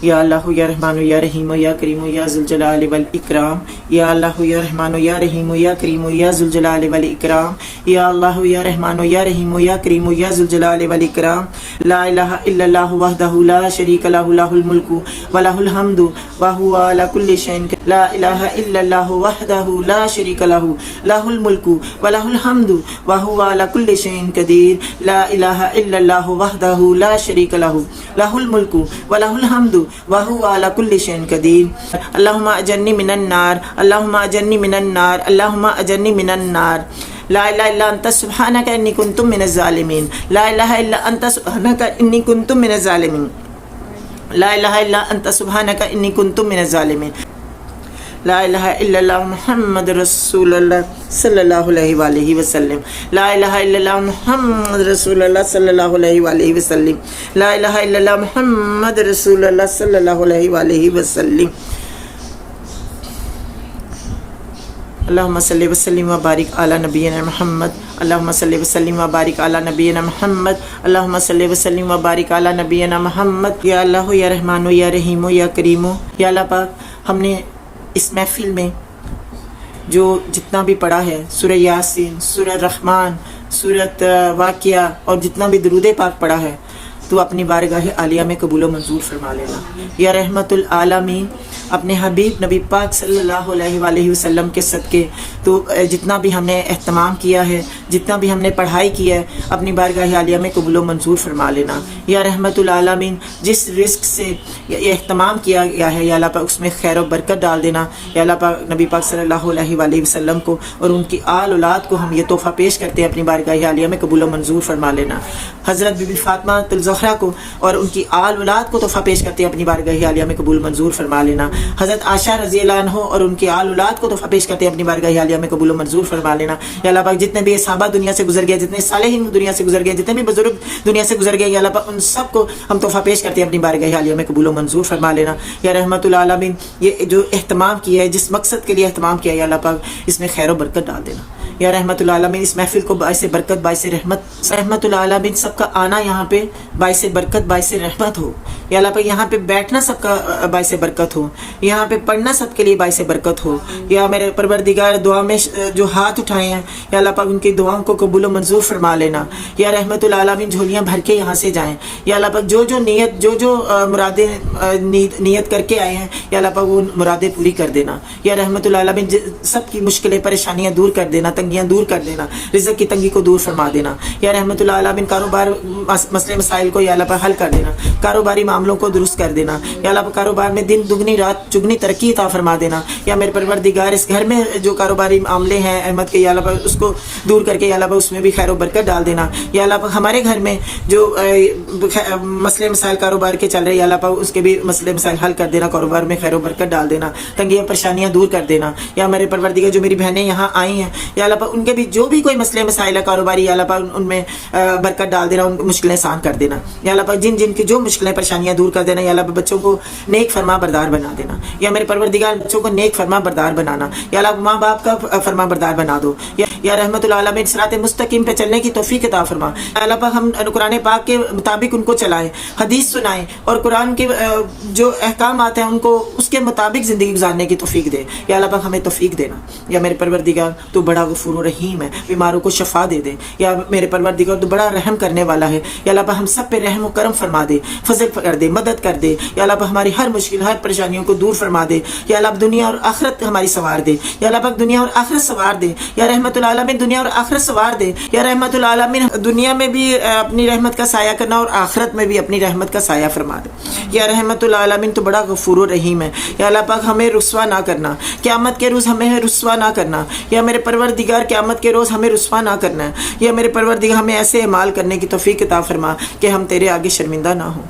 یا اللہ یا رحمان یا رحیم یا کریم یا ذوالجلال والاکرام، یا اللہ یا رحمان یا رحیم یا کریم یا ذوالجلال والاکرام، یا اللہ یا رحمان یا رحیم یا کریم یا ذوالجلال والاکرام۔ لا الہ الا اللہ وحدہ لا شریک لہ، لہ الملک ولہ الحمد وہو علی کل شیء قدیر۔ لا الہ الا اللہ وحدہ لا شریک لہ، لہ الملک ولہ الحمد وہو علی کل شیء قدیر۔ لا الہ الا اللہ وحدہ لا شریک لہ، لہ الملک ولہ الحمد وہو علی کل شیء قدیر۔ اللہم اجرنی من النار، اللہم اجرنی من النار، اللہم اجرنی من النار۔ لا الہ الا انت سبحانک انی کنت من الظالمین، لا الہ الا انت سبحانک انی کنت من الظالمین، لا الہ الا انت سبحانک انی کنت من الظالمین۔ لا الہ الا اللہ محمد رسول اللہ صلی اللہ علیہ وآلہ وسلم، لا الہ الا اللہ محمد رسول اللہ صلی اللہ علیہ وآلہ وسلم، لا الہ الا اللہ محمد رسول اللہ صلی اللہ علیہ وآلہ وسلم۔ اللہم صلی وسلم وبارک علی نبینا محمد، اللہم صلی وسلم وبارک علی نبینا محمد، اللہم صلی وسلم وبارک علی نبینا محمد۔ یا اللہ یا رحمان یا رحیم یا کریم، یا اللہ پاک ہم نے اس محفل میں جو جتنا بھی پڑھا ہے سورہ یاسین، سورہ رحمان، سورۃ واقعہ اور جتنا بھی درود پاک پڑھا ہے تو اپنی بارگاہ عالیہ میں قبول و منظور فرما لینا۔ یا رحمت العالمین، اپنے حبیب نبی پاک صلی اللہ علیہ وآلہ وسلم کے صدقے تو جتنا بھی ہم نے اہتمام کیا ہے، جتنا بھی ہم نے پڑھائی کی ہے، اپنی بارگاہ عالیہ میں قبول و منظور فرما لینا۔ یا رحمت العالمین، جس رزق سے یہ اہتمام کیا گیا ہے یا اللہ پاک اس میں خیر و برکت ڈال دینا۔ یا اللہ پاک نبی پاک صلی اللہ علیہ وآلہ وسلم کو اور ان کی آل اولاد کو ہم یہ تحفہ پیش کرتے ہیں، اپنی بارگاہ عالیہ میں قبول و منظور فرما لینا۔ حضرت بی بی فاطمہ الزہرا کو اور ان کی آل اولاد کو تحفہ پیش کرتے ہیں، اپنی بارگاہ عالیہ میں قبول منظور فرما لینا۔ حضرت عائشہ رضی اللہ عنہ اور ان کی آل اولاد کو تحفہ پیش کرتے ہیں، اپنی بارگاہ عالیہ میں قبول منظور فرما لینا۔ یا اللہ پاک جتنے بھی صحابہ دنیا سے گزر گئے، جتنے صالحین دنیا سے گزر گئے، جتنے بھی بزرگ دنیا سے گزر گئے، یا اللہ پاک ان سب کو ہم تحفہ پیش کرتے ہیں، اپنی بارگاہ عالیہ میں قبول منظور فرما لینا۔ یا رحمت العالمین، یہ جو اہتمام کیا ہے، جس مقصد کے لیے اہتمام کیا ہے، یا اللہ پاک اس میں خیر و برکت ڈال دینا۔ یا رحمت العالمین، اس محفل کو باعث برکت، باعث رحمت العالمین سب کا آنا یہاں پہ باعث برکت، باعث رحمت ہو۔ یا اللہ پاک یہاں پہ بیٹھنا سب کا باعث برکت ہو، یہاں پہ پڑھنا سب کے لیے باعث برکت ہو۔ یا میرے پروردگار دعا میں جو ہاتھ اٹھائے ہیں، یا اللہ پاک ان کی دعاؤں کو قبول و منظور فرما لینا۔ یا رحمت العالمین، جھولیاں بھر کے یہاں سے جائیں۔ یا اللہ پاک جو نیت جو مرادیں نیت کر کے آئے ہیں، یا اللہ پاک وہ مرادیں پوری کر دینا۔ یا رحمت العالمین، سب کی مشکلیں پریشانیاں دور کر دینا، تنگیاں دور کر دینا، رزق کی تنگی کو دور فرما دینا۔ یا رحمت العالمین، کاروبار مسئلے مسائل کو یا اللہ پاک حل کر دینا، کاروباری معاملوں کو درست کر دینا۔ یا اللہ پاک کاروبار میں دن دگنی رات چگنی ترقی عطا فرما دینا۔ یا میرے پروردگار اس گھر میں جو کاروباری معاملے ہیں احمد کے، یا اللہ پاک اس کو دور کر کے یا اللہ پاک اس میں بھی خیر و برکت ڈال دینا۔ یا اللہ پاک ہمارے گھر میں جو مسئلے مسائل کاروبار کے چل رہے ہیں، یا اللہ پاک اس کے بھی مسئلے مسائل حل کر دینا، کاروبار میں خیر و برکت ڈال دینا، تنگیاں پریشانیاں دور کر دینا۔ یا میرے پروردگار جو میری بہنیں یہاں آئی ہیں، یا اللہ پاک ان کے بھی جو بھی کوئی مسئلے مسائل ہے کاروباری، یا اللہ پاک ان میں برکت ڈال دینا، ان مشکلیں آسان کر دینا۔ یا اللہ پاک جن کی جو مشکلیں پریشانیاں دور کر دینا۔ یا اللہ پاک بچوں کو نیک فرما بردار بنا دینا۔ یا میرے پروردگار بچوں کو نیک فرما بردار بنانا۔ یا اللہ ماں باپ کا فرما بردار بنا دو۔ یا رحمت العالمین، صراط مستقیم پہ چلنے کی توفیق عطا فرما۔ یا اللہ پاک ہم قرآن پاک کے مطابق ان کو چلائیں، حدیث سنائیں، اور قرآن کے جو احکامات ہیں ان کو اس کے مطابق زندگی گزارنے کی توفیق دے۔ یا اللہ پاک ہمیں توفیق دینا۔ یا میرے پروردگار تو بڑا غفور و رحیم ہے، بیماروں کو شفا دے دے۔ یا میرے پروردگار تو بڑا رحم کرنے والا ہے۔ یا اللہ پاک ہم سب پہ رحم و کرم فرما دے، فضل کر دے، مدد کر دے۔ یا اللہ پاک ہماری ہر مشکل، ہر پریشانیوں کو دور فرما دے۔ یا اللہ پاک دنیا اور آخرت ہماری سنوار دے۔ یا اللہ پاک دنیا اور آخرت سنوار دے۔ یا رحمت العالمین، دنیا اور آخرت سنوار دے۔ یا رحمت العالمین، دنیا میں بھی اپنی رحمت کا سایہ کرنا اور آخرت میں بھی اپنی رحمت کا سایہ فرما دے۔ یا رحمت العالمین تو بڑا غفور و رحیم ہے۔ یا اللہ پاک ہمیں رسوا نہ کرنا، قیامت کے روز ہمیں رسوا نہ کرنا۔ یا میرے پروردگار قیامت کے روز ہمیں رسوا نہ کرنا ہے۔ یا میرے پروردگار ہمیں ایسے اعمال کرنے کی توفیق عطا فرما کہ ہم تیرے آگے شرمندہ نہ ہوں،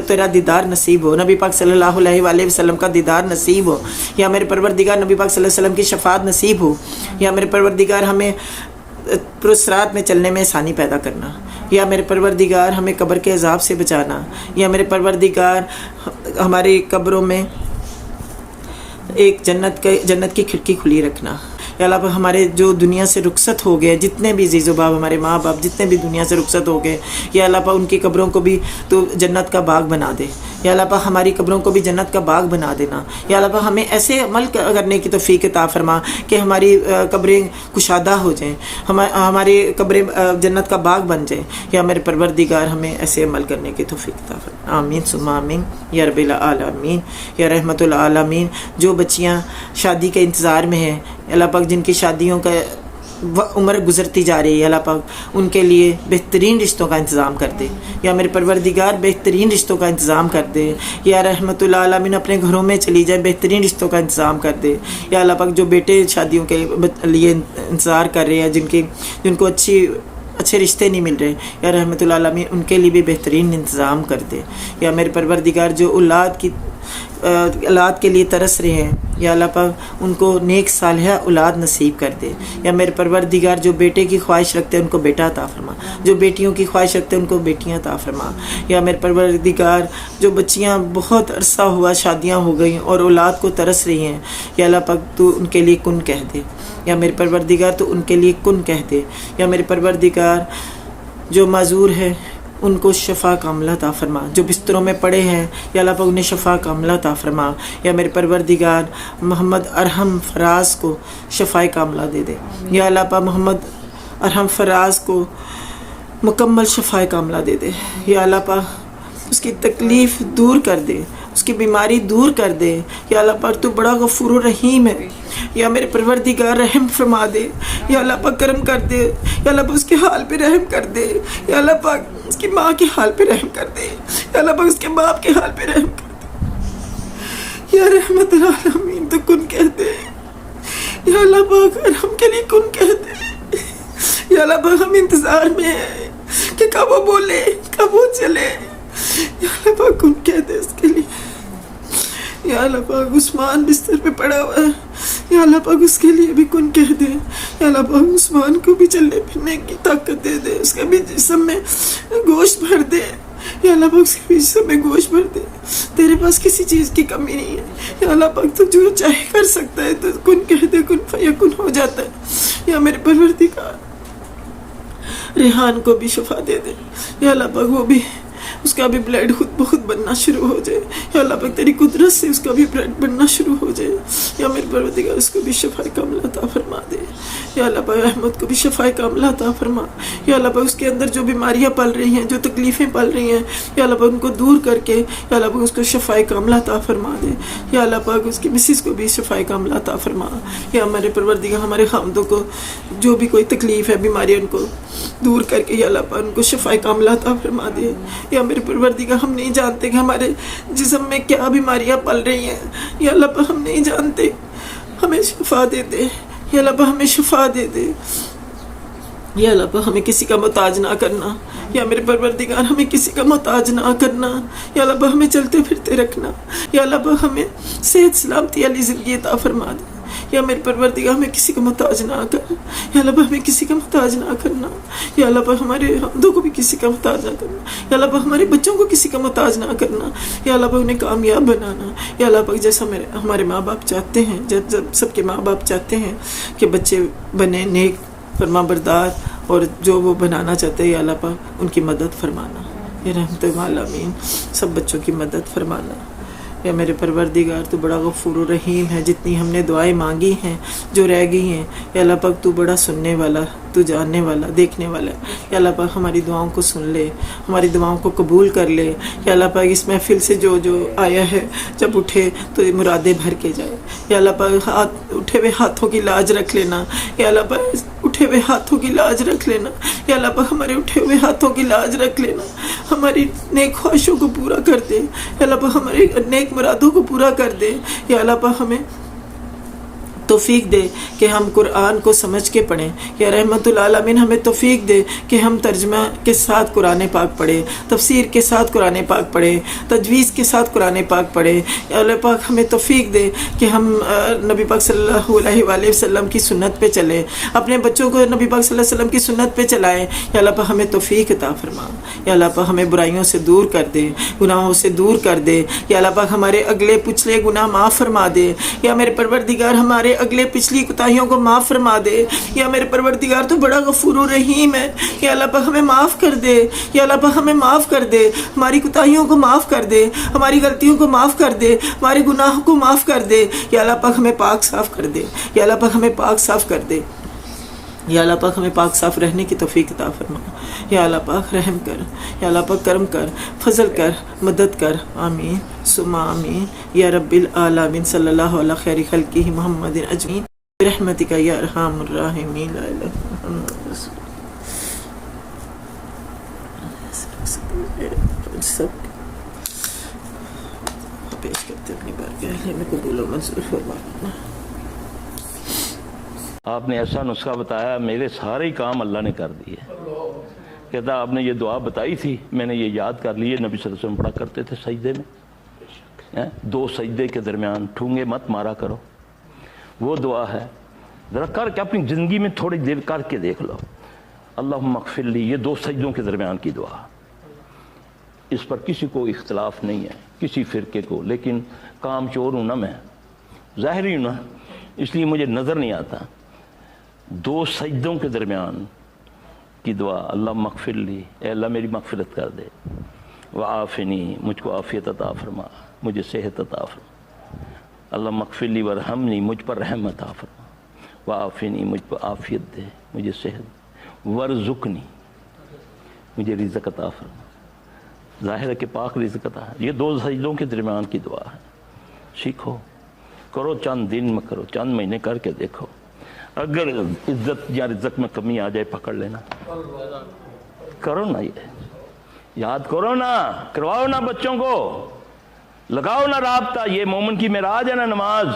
تیرا دیدار نصیب ہو، نبی پاک صلی اللہ علیہ وآلہ وسلم کا دیدار نصیب ہو۔ یا میرے پروردگار نبی پاک صلی اللہ علیہ وسلم کی شفاعت نصیب ہو۔ یا میرے پروردگار ہمیں پرسرات میں چلنے میں آسانی پیدا کرنا۔ یا میرے پروردگار ہمیں قبر کے عذاب سے بچانا۔ یا میرے پروردگار ہماری قبروں میں ایک جنت کی کھڑکی کھلی رکھنا۔ یا اللہ ہمارے جو دنیا سے رخصت ہو گئے جتنے بھی عزیز و باپ، ہمارے ماں باپ جتنے بھی دنیا سے رخصت ہو گئے، یا اللہ پاک ان کی قبروں کو بھی تو جنت کا باغ بنا دے۔ یا اللہ پاک ہماری قبروں کو بھی جنت کا باغ بنا دینا. یا اللہ پاک ہمیں ایسے عمل کرنے کی توفیق عطا فرما کہ ہماری قبریں کشادہ ہو جائیں، ہماری قبریں جنت کا باغ بن جائیں. یا میرے پروردگار ہمیں ایسے عمل کرنے کی توفیق عطا فرما. آمین ثم آمین یا رب العالمین یا رحمت العالمین. جو بچیاں شادی کے انتظار میں ہیں اللہ پاک، جن کی شادیوں کا عمر گزرتی جا رہی ہے، اللہ پاک ان کے لیے بہترین رشتوں کا انتظام کر دے. یا میرے پروردگار بہترین رشتوں کا انتظام کر دے. یا رحمت العالمین اپنے گھروں میں چلی جائے، بہترین رشتوں کا انتظام کر دے. یا اللہ پاک جو بیٹے شادیوں کے لیے انتظار کر رہے ہیں، جن کو اچھے رشتے نہیں مل رہے، یا رحمت العالمین ان کے لیے بھی بہترین انتظام کر دے. یا میرے پروردگار جو اولاد کے لیے ترس رہے ہیں، یا اللہ پاک ان کو نیک صالحہ اولاد نصیب کر دے. یا میرے پروردگار جو بیٹے کی خواہش رکھتے ہیں ان کو بیٹا عطا فرما، جو بیٹیوں کی خواہش رکھتے ہیں ان کو بیٹیاں عطا فرما. یا میرے پروردگار جو بچیاں بہت عرصہ ہوا شادیاں ہو گئی اور اولاد کو ترس رہی ہیں، یا اللہ پاک تو ان کے لیے کن کہہ دے. یا میرے پروردگار تو ان کے لیے کن کہہ دے. یا میرے پروردگار جو معذور ہے ان کو شفا کاملہ عطا فرما، جو بستروں میں پڑے ہیں یا اللہ پاک انہیں شفا کاملہ عطا فرما. یا میرے پروردگار محمد ارحم فراز کو شفا کاملہ دے دے. یا اللہ پاک محمد ارحم فراز کو مکمل شفا کاملہ دے دے. یا اللہ پاک اس کی تکلیف دور کر دے، اس کی بیماری دور کر دے. یا اللہ پاک تو بڑا غفور و رحیم ہے. یا میرے پروردگار رحم فرما دے. یا اللہ پاک کرم کر دے. یا اللہ پاک اس کے حال پہ رحم کر دے. یا اللہ پاک اس کی ماں کے حال پہ رحم کر دے. یا اللہ پاک اس کے باپ کے حال پہ رحم کر دے. یا رحمت العالمین تو کن کہہ دے. یا اللہ پاک ہم کے لیے کن کہہ دے. یا اللہ پاک ہم انتظار میں ہیں کہ کب وہ بولے، کب وہ چلے. یا اللہ پاک کن کہہ دے اس کے لیے. یا اللہ پاک عثمان بستر پہ پڑا ہوا ہے، یا اللہ پاک اس کے لیے بھی کن کہہ دے. یا اللہ پاک عثمان کو بھی چلنے پھرنے کی طاقت دے دے، اس کے بھی جسم میں گوشت بھر دے. یا اللہ پاک اس کے بھی جسم میں گوشت بھر دے. تیرے پاس کسی چیز کی کمی نہیں ہے. یا اللہ پاک تو جو چاہے کر سکتا ہے، تو کن کہہ دے، کن فیکن ہو جاتا ہے. یا میرے پروردگار ریحان کو بھی شفا دے دے. یا اللہ پاک وہ بھی اس کا بھی بلڈ خود بخود بننا شروع ہو جائے. یا اللہ پاک تیری قدرت سے اس کا بھی بلڈ بننا شروع ہو جائے. یا میرے پروردگار اس کو بھی شفا کاملہ عطا فرما دے. یا اللہ پاک احمد کو بھی شفا کاملہ عطا فرما. یا اللہ پاک اس کے اندر جو بیماریاں پل رہی ہیں، جو تکلیفیں پل رہی ہیں، یا اللہ پاک ان کو دور کر کے یا اللہ پاک اس کو شفا کاملہ عطا فرما دے. یا اللہ پاک اس کی مسز کو بھی شفا کاملہ عطا فرما. یا ہمارے پروردگار ہمارے خامدوں کو جو بھی کوئی تکلیف ہے، بیماری، ان کو دور کر کے یا اللہ پاک ان کو شفا کاملہ عطا فرما دے. یا میرے پروردگار ہم نہیں جانتے کہ ہمارے جسم میں کیا بیماریاں پل رہی ہیں. یا اللہ پاک ہم نہیں جانتے، ہمیں شفا دے دے. یا اللہ پاک ہمیں شفا دے دے. یا اللہ پاک ہمیں کسی کا محتاج نہ کرنا. یا میرے پروردگار ہمیں کسی کا محتاج نہ کرنا. یا اللہ پاک ہمیں چلتے پھرتے رکھنا. یا اللہ پاک ہمیں صحت سلامتی والی زندگی عطا فرما دے. یا میرے پروردگار ہمیں کسی کا محتاج نہ کر. یا اللہ پاک ہمیں کسی کا محتاج نہ کرنا. یا اللہ پاک ہمارے حمدوں کو بھی کسی کا محتاج نہ کرنا. یا اللہ پاک ہمارے بچوں کو کسی کا محتاج نہ کرنا. یا اللہ پاک انہیں کامیاب بنانا. یا اللہ پاک جیسا ہمارے ماں باپ چاہتے ہیں، جب سب کے ماں باپ چاہتے ہیں کہ بچے بنے نیک فرما بردار، اور جو وہ بنانا چاہتے ہیں یا اللہ پاک ان کی مدد فرمانا. یا رحمت العالمین سب بچوں کی مدد فرمانا. یا میرے پروردگار تو بڑا غفور و رحیم ہے. جتنی ہم نے دعائیں مانگی ہیں، جو رہ گئی ہیں، یا اللہ پاک تو بڑا سننے والا، تو جاننے والا، دیکھنے والا ہے. یا اللہ پاک ہماری دعاؤں کو سن لے، ہماری دعاؤں کو قبول کر لے. یا اللہ پاک اس محفل سے جو آیا ہے جب اٹھے تو مرادیں بھر کے جائے. یا اللہ پاک اٹھے ہوئے ہاتھوں کی لاج رکھ لینا. یا اللہ پاک اٹھے ہوئے ہاتھوں کی لاج رکھ لینا. یا اللہ پاک ہمارے اٹھے ہوئے ہاتھوں کی لاج رکھ لینا. ہماری نیک خواہشوں کو پورا کر دے. یا اللہ پاک ہماری نیک مرادوں کو پورا کر دے. یا اللہ پاک ہمیں توفیق دے کہ ہم قرآن کو سمجھ کے پڑھیں. یا رحمت العالمین ہمیں توفیق دے کہ ہم ترجمہ کے ساتھ قرآن پاک پڑھیں، تفسیر کے ساتھ قرآن پاک پڑھیں، تجویز کے ساتھ قرآن پاک پڑھیں. یا اللہ پاک ہمیں توفیق دے کہ ہم نبی پاک صلی اللہ علیہ وآلہ وسلم کی سنت پہ چلیں، اپنے بچوں کو نبی پاک صلی اللہ علیہ وسلم کی سنت پہ چلائیں. یا اللہ پاک ہمیں توفیق عطا فرما. یا اللہ پاک ہمیں برائیوں سے دور کر دے، گناہوں سے دور کر دے. یا اللہ پاک ہمارے اگلے پچھلے گناہ معاف فرما دے. یا میرے پروردگار ہمارے اگلے پچھلی کوتاہیوں کو معاف فرما دے. یا میرے پروردگار تو بڑا غفور و رحیم ہے. یا اللہ پاک ہمیں معاف کر دے. یا اللہ پاک ہمیں معاف کر دے. ہماری کوتاہیوں کو معاف کر دے. ہماری غلطیوں کو معاف کر دے. ہمارے گناہوں کو معاف کر دے. یا اللہ پاک ہمیں پاک صاف کر دے. یا اللہ پاک ہمیں پاک صاف کر دے. یا اللہ پاک ہمیں پاک صاف رہنے کی توفیق عطا فرما. یا اللہ پاک رحم کر. یا اللہ پاک کرم کر، فضل کر، مدد کر. آمین ثم آمین یا رب العالمین. صلی اللہ علیہ خیر خلقہ محمد اجمعین برحمتک یا ارحم الراحمین. لا الہ الا محمد رسول اللہ. سب پیش کرتے اپنی بارگاہ میں قبول و منظور فرما. آپ نے ایسا نسخہ بتایا، میرے سارے کام اللہ نے کر دیے. کہتا آپ نے یہ دعا بتائی تھی، میں نے یہ یاد کر لی ہے. نبی صلی اللہ علیہ وسلم پڑھا کرتے تھے سجدے میں، 2 سجدے کے درمیان ٹھونگے مت مارا کرو. وہ دعا ہے، ذرا کر کے اپنی زندگی میں تھوڑی دیر کر کے دیکھ لو. اللہم اغفر لی، یہ 2 سجدوں کے درمیان کی دعا. اس پر کسی کو اختلاف نہیں ہے، کسی فرقے کو. لیکن کام چور ہوں نا میں، ظاہری ہوں نا، اس لیے مجھے نظر نہیں آتا. 2 سجدوں کے درمیان کی دعا، اللہ اغفر لی، اے اللہ میری مغفرت کر دے. وعافنی، مجھ کو عافیت عطا فرما، مجھے صحت عطا فرما. اللہ اغفر لی ورحمنی، مجھ پر رحم عطا فرما. وعافنی، مجھ پر عافیت دے، مجھے صحت. ورزقنی، مجھے رزق عطا فرما. ظاہر ہے کہ پاک رزق عطا ہے. یہ 2 سجدوں کے درمیان کی دعا ہے. سیکھو، کرو، چند دن میں کرو، چند مہینے کر کے دیکھو. اگر عزت یا رزق میں کمی آ جائے پکڑ لینا. کرو نا، یہ یاد کرو نا، کرواؤ نا بچوں کو، لگاؤ نا رابطہ. یہ مومن کی معراج ہے نا نماز،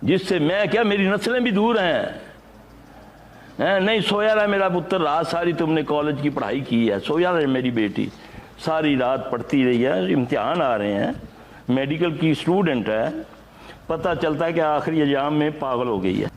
جس سے میں کیا میری نسلیں بھی دور ہیں. نہیں سویا رہا میرا پتر، رات ساری تم نے کالج کی پڑھائی کی ہے. سویا رہے میری بیٹی، ساری رات پڑھتی رہی ہے. امتحان آ رہے ہیں، میڈیکل کی اسٹوڈنٹ ہے. پتہ چلتا ہے کہ آخری ایام میں پاگل ہو گئی ہے.